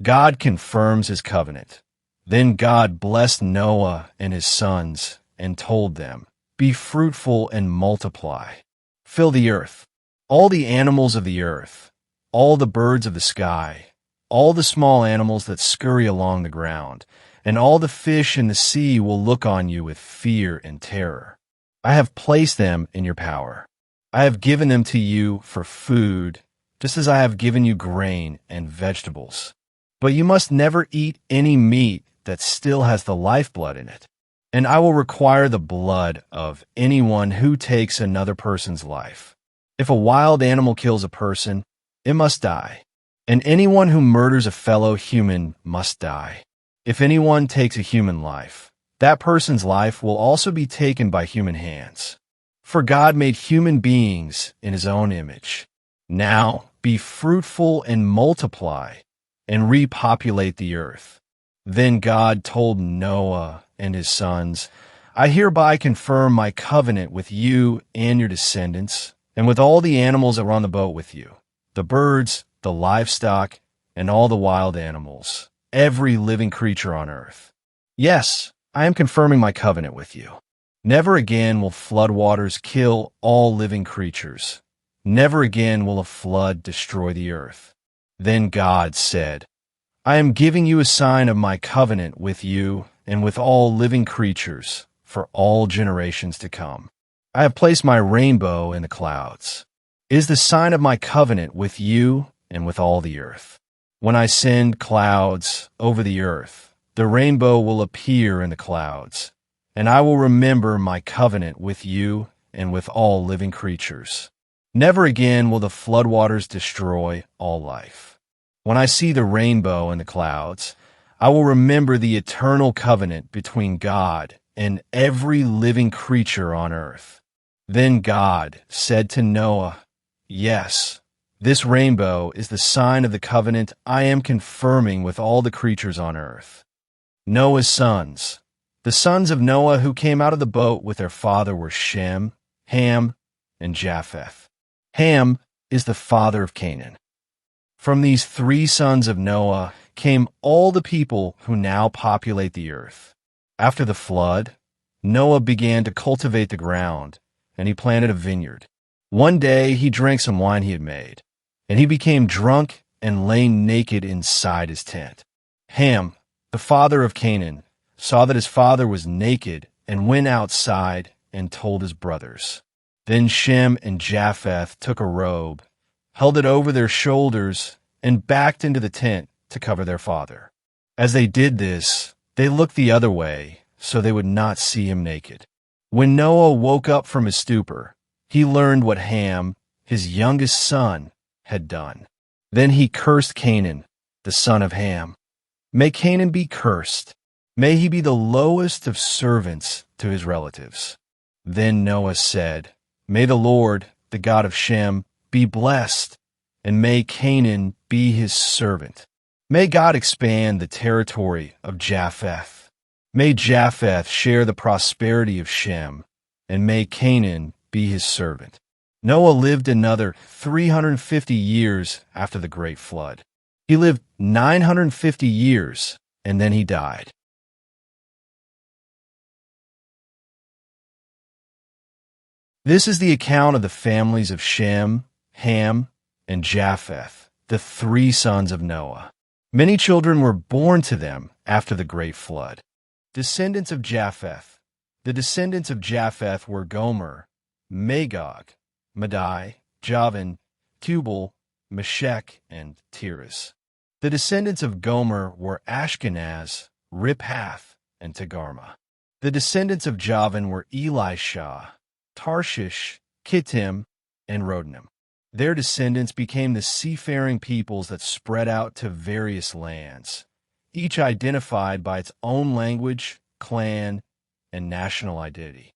God confirms his covenant. Then God blessed Noah and his sons and told them, "Be fruitful and multiply. Fill the earth, all the animals of the earth, all the birds of the sky, all the small animals that scurry along the ground, and all the fish in the sea will look on you with fear and terror. I have placed them in your power. I have given them to you for food, just as I have given you grain and vegetables. But you must never eat any meat that still has the lifeblood in it. And I will require the blood of anyone who takes another person's life. If a wild animal kills a person, it must die. And anyone who murders a fellow human must die. If anyone takes a human life, that person's life will also be taken by human hands. For God made human beings in his own image. Now be fruitful and multiply, and repopulate the earth." Then God told Noah and his sons, "I hereby confirm my covenant with you and your descendants, and with all the animals that were on the boat with you, the birds, the livestock, and all the wild animals, every living creature on earth. Yes, I am confirming my covenant with you. Never again will floodwaters kill all living creatures. Never again will a flood destroy the earth." Then God said, "I am giving you a sign of my covenant with you and with all living creatures for all generations to come. I have placed my rainbow in the clouds. It is the sign of my covenant with you and with all the earth. When I send clouds over the earth, the rainbow will appear in the clouds, and I will remember my covenant with you and with all living creatures. Never again will the floodwaters destroy all life. When I see the rainbow in the clouds, I will remember the eternal covenant between God and every living creature on earth." Then God said to Noah, "Yes, this rainbow is the sign of the covenant I am confirming with all the creatures on earth." Noah's sons. The sons of Noah who came out of the boat with their father were Shem, Ham, and Japheth. Ham is the father of Canaan. From these three sons of Noah came all the people who now populate the earth. After the flood, Noah began to cultivate the ground, and he planted a vineyard. One day he drank some wine he had made, and he became drunk and lay naked inside his tent. Ham, the father of Canaan, saw that his father was naked and went outside and told his brothers. Then Shem and Japheth took a robe, held it over their shoulders, and backed into the tent to cover their father. As they did this, they looked the other way so they would not see him naked. When Noah woke up from his stupor, he learned what Ham, his youngest son, had done. Then he cursed Canaan, the son of Ham. "May Canaan be cursed. May he be the lowest of servants to his relatives." Then Noah said, "May the Lord, the God of Shem, be blessed, and may Canaan be his servant. May God expand the territory of Japheth. May Japheth share the prosperity of Shem, and may Canaan be his servant." Noah lived another 350 years after the great flood. He lived 950 years, and then he died. This is the account of the families of Shem, Ham, and Japheth, the three sons of Noah. Many children were born to them after the great flood. Descendants of Japheth. The descendants of Japheth were Gomer, Magog, Madai, Javan, Tubal, Meshech, and Tiras. The descendants of Gomer were Ashkenaz, Riphath, and Togarmah. The descendants of Javan were Elisha, Tarshish, Kittim, and Rodanim. Their descendants became the seafaring peoples that spread out to various lands, each identified by its own language, clan, and national identity.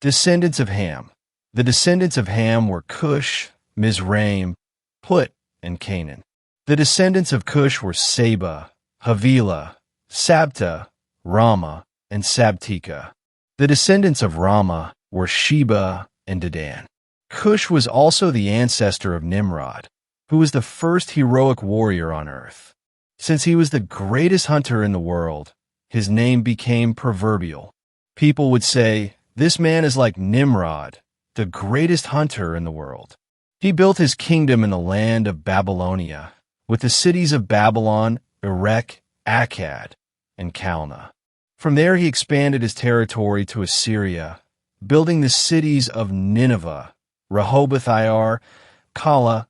Descendants of Ham. The descendants of Ham were Cush, Mizraim, Put, and Canaan. The descendants of Cush were Seba, Havilah, Sabta, Rama, and Sabtika. The descendants of Rama were Sheba and Dedan. Cush was also the ancestor of Nimrod, who was the first heroic warrior on earth. Since he was the greatest hunter in the world, his name became proverbial. People would say, "This man is like Nimrod, the greatest hunter in the world." He built his kingdom in the land of Babylonia, with the cities of Babylon, Erech, Akkad, and Calneh. From there he expanded his territory to Assyria, building the cities of Nineveh, Rehoboth-ir, Calah,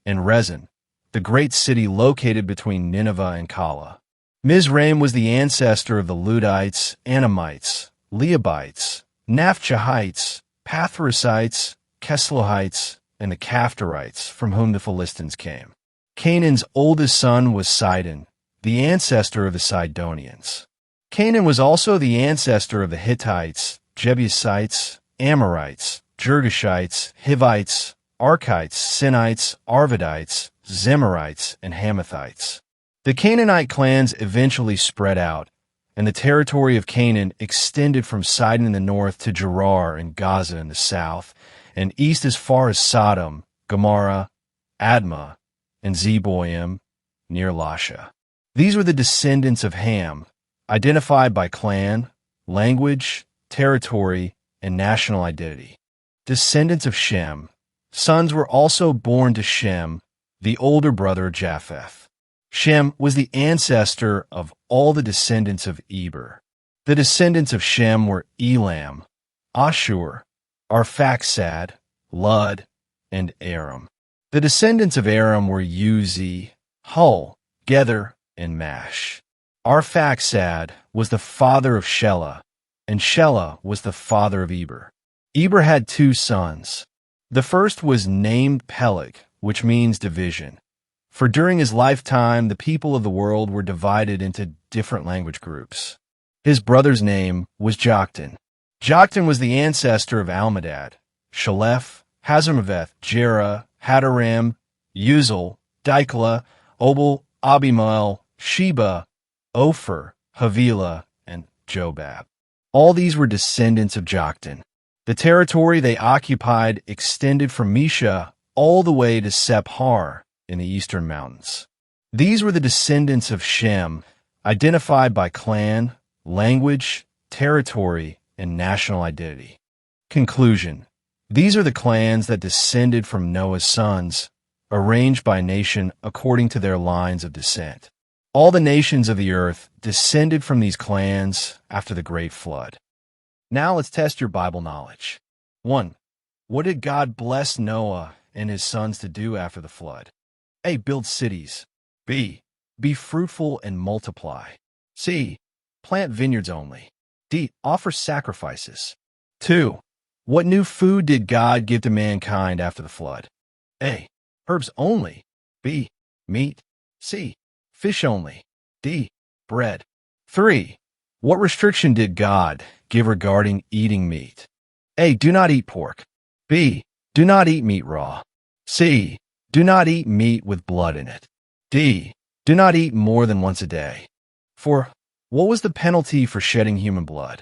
and Rezin, the great city located between Nineveh and Calah. Mizraim was the ancestor of the Ludites, Anamites, Leobites, Naphtuhites, Pathrusites, Keslohites, and the Caphtorites, from whom the Philistines came. Canaan's oldest son was Sidon, the ancestor of the Sidonians. Canaan was also the ancestor of the Hittites, Jebusites, Amorites, Girgashites, Hivites, Arkites, Sinites, Arvadites, Zemarites, and Hamathites. The Canaanite clans eventually spread out, and the territory of Canaan extended from Sidon in the north to Gerar and Gaza in the south, and east as far as Sodom, Gomorrah, Admah, and Zeboim near Lasha. These were the descendants of Ham, identified by clan, language, territory, and national identity. Descendants of Shem. Sons were also born to Shem, the older brother of Japheth. Shem was the ancestor of all the descendants of Eber. The descendants of Shem were Elam, Ashur, Arphaxad, Lud, and Aram. The descendants of Aram were Uzi, Hul, Gether, and Mash. Arphaxad was the father of Shelah, and Shelah was the father of Eber. Eber had two sons. The first was named Peleg, which means division. For during his lifetime, the people of the world were divided into different language groups. His brother's name was Joktan. Joktan was the ancestor of Almadad, Shalef, Hazarmaveth, Jerah, Hadaram, Uzal, Diklah, Obal, Abimael, Sheba, Ophir, Havilah, and Jobab. All these were descendants of Joktan. The territory they occupied extended from Mesha all the way to Sephar in the eastern mountains. These were the descendants of Shem, identified by clan, language, territory, and national identity. Conclusion. These are the clans that descended from Noah's sons, arranged by nation according to their lines of descent. All the nations of the earth descended from these clans after the great flood. Now let's test your Bible knowledge. 1. What did God bless Noah and his sons to do after the flood? A. Build cities. B. Be fruitful and multiply. C. Plant vineyards only. D. Offer sacrifices. 2. What new food did God give to mankind after the flood? A. Herbs only. B. Meat. C. Fish only. D. Bread. 3. What restriction did God give regarding eating meat? A. Do not eat pork. B. Do not eat meat raw. C. Do not eat meat with blood in it. D. Do not eat more than once a day. 4. What was the penalty for shedding human blood?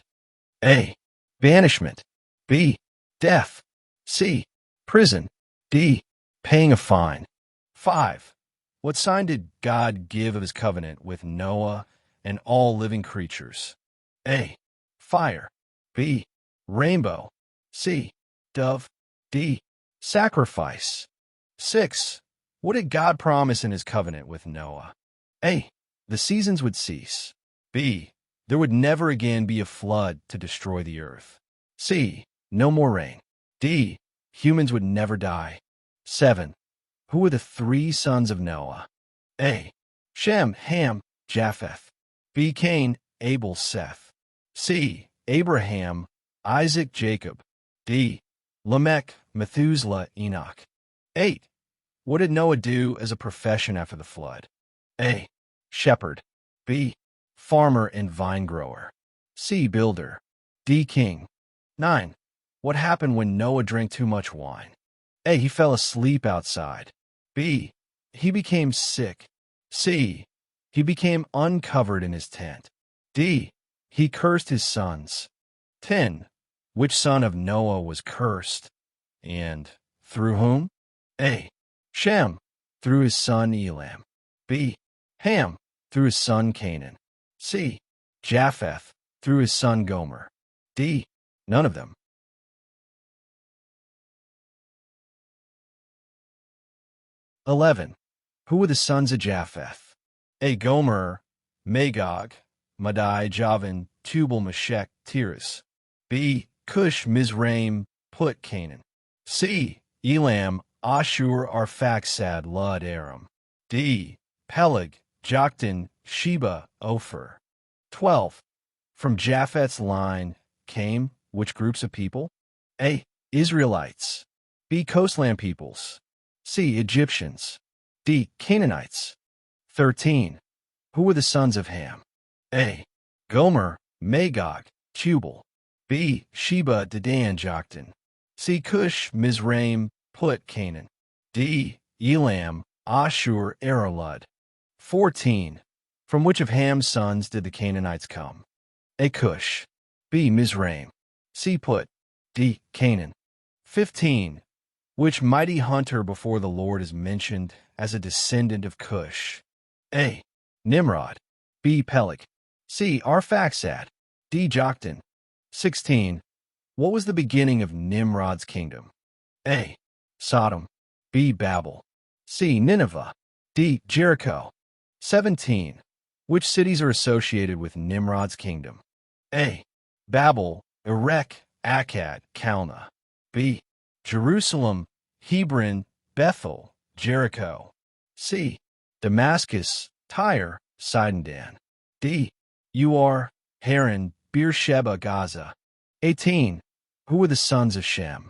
A. Banishment. B. Death. C. Prison. D. Paying a fine. 5. What sign did God give of his covenant with Noah and all living creatures? A. Fire. B. Rainbow. C. Dove. D. Sacrifice. 6. What did God promise in his covenant with Noah? A. The seasons would cease. B. There would never again be a flood to destroy the earth. C. No more rain. D. Humans would never die. 7. Who were the three sons of Noah? A. Shem, Ham, Japheth. B. Cain, Abel, Seth. C. Abraham, Isaac, Jacob. D. Lamech, Methuselah, Enoch. 8. What did Noah do as a profession after the flood? A. Shepherd. B. Farmer and vine grower. C. Builder. D. King. 9. What happened when Noah drank too much wine? A. He fell asleep outside. B. He became sick. C. He became uncovered in his tent. D. He cursed his sons. 10. Which son of Noah was cursed? And through whom? A. Shem, through his son Elam. B. Ham, through his son Canaan. C. Japheth, through his son Gomer. D. None of them. 11. Who were the sons of Japheth? A. Gomer, Magog, Madai, Javan, Tubal, Meshech, Tiras. B. Cush, Mizraim, Put, Canaan. C. Elam, Ashur, Arphaxad, Lud, Aram. D. Peleg, Joktan, Sheba, Ophir. 12. From Japheth's line came which groups of people? A. Israelites. B. Coastland peoples. C. Egyptians. D. Canaanites. 13. Who were the sons of Ham? A. Gomer, Magog, Tubal. B. Sheba, Dedan, Joktan. C. Cush, Mizraim, Put, Canaan. D. Elam, Ashur, Aralud. 14. From which of Ham's sons did the Canaanites come? A. Cush. B. Mizraim. C. Put. D. Canaan. 15. Which mighty hunter before the Lord is mentioned as a descendant of Cush? A. Nimrod. B. Peleg. C. Arphaxad. D. Joktan. 16. What was the beginning of Nimrod's kingdom? A. Sodom. B. Babel. C. Nineveh. D. Jericho. 17. Which cities are associated with Nimrod's kingdom? A. Babel, Erech, Akkad, Calneh. B. Jerusalem, Hebron, Bethel, Jericho. C. Damascus, Tyre, Sidon, Dan. D. Ur, Haran, Beersheba, Gaza. 18. Who were the sons of Shem?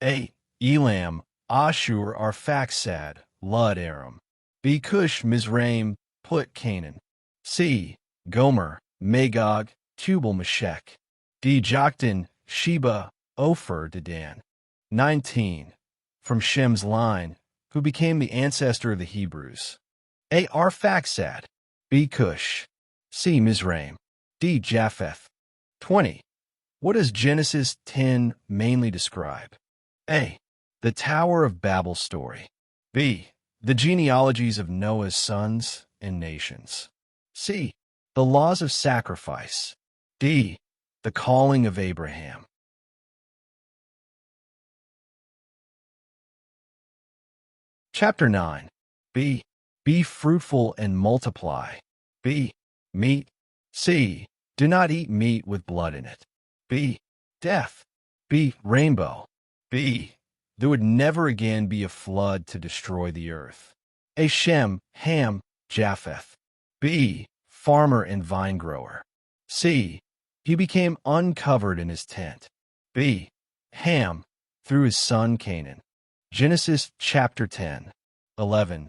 A. Elam, Ashur, Arphaxad, Lud, Aram. B. Cush, Mizraim, Put, Canaan. C. Gomer, Magog, Tubal, Meshech. D. Joktan, Sheba, Ophir, Dedan. 19. From Shem's line, who became the ancestor of the Hebrews? A. Arphaxad. B. Cush. C. Mizraim. D. Japheth. 20. What does Genesis 10 mainly describe? A. The Tower of Babel story. B. The genealogies of Noah's sons and nations. C. The laws of sacrifice. D. The calling of Abraham. Chapter 9. B. Be fruitful and multiply. B. Meat. C. Do not eat meat with blood in it. B. Death. B. Rainbow. B. There would never again be a flood to destroy the earth. A. Shem, Ham, Japheth. B. Farmer and vine grower. C. He became uncovered in his tent. B. Ham, through his son Canaan. Genesis chapter 10. 11.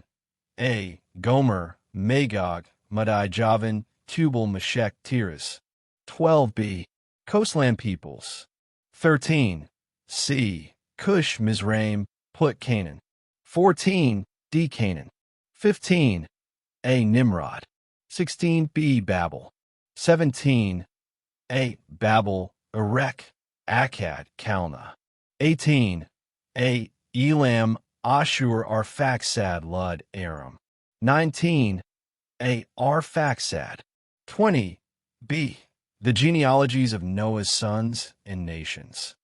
A. Gomer, Magog, Madai, Javan, Tubal, Meshech, Tiras. 12b. Coastland peoples. 13. C. Cush, Mizraim, Put, Canaan. 14. D. Canaan. 15. A. Nimrod. 16b. Babel. 17. A. Babel, Erech, Akkad, Calneh. 18. A. Elam, Ashur, Arphaxad, Lud, Aram. 19. A. Arphaxad. 20. B. The genealogies of Noah's sons and nations.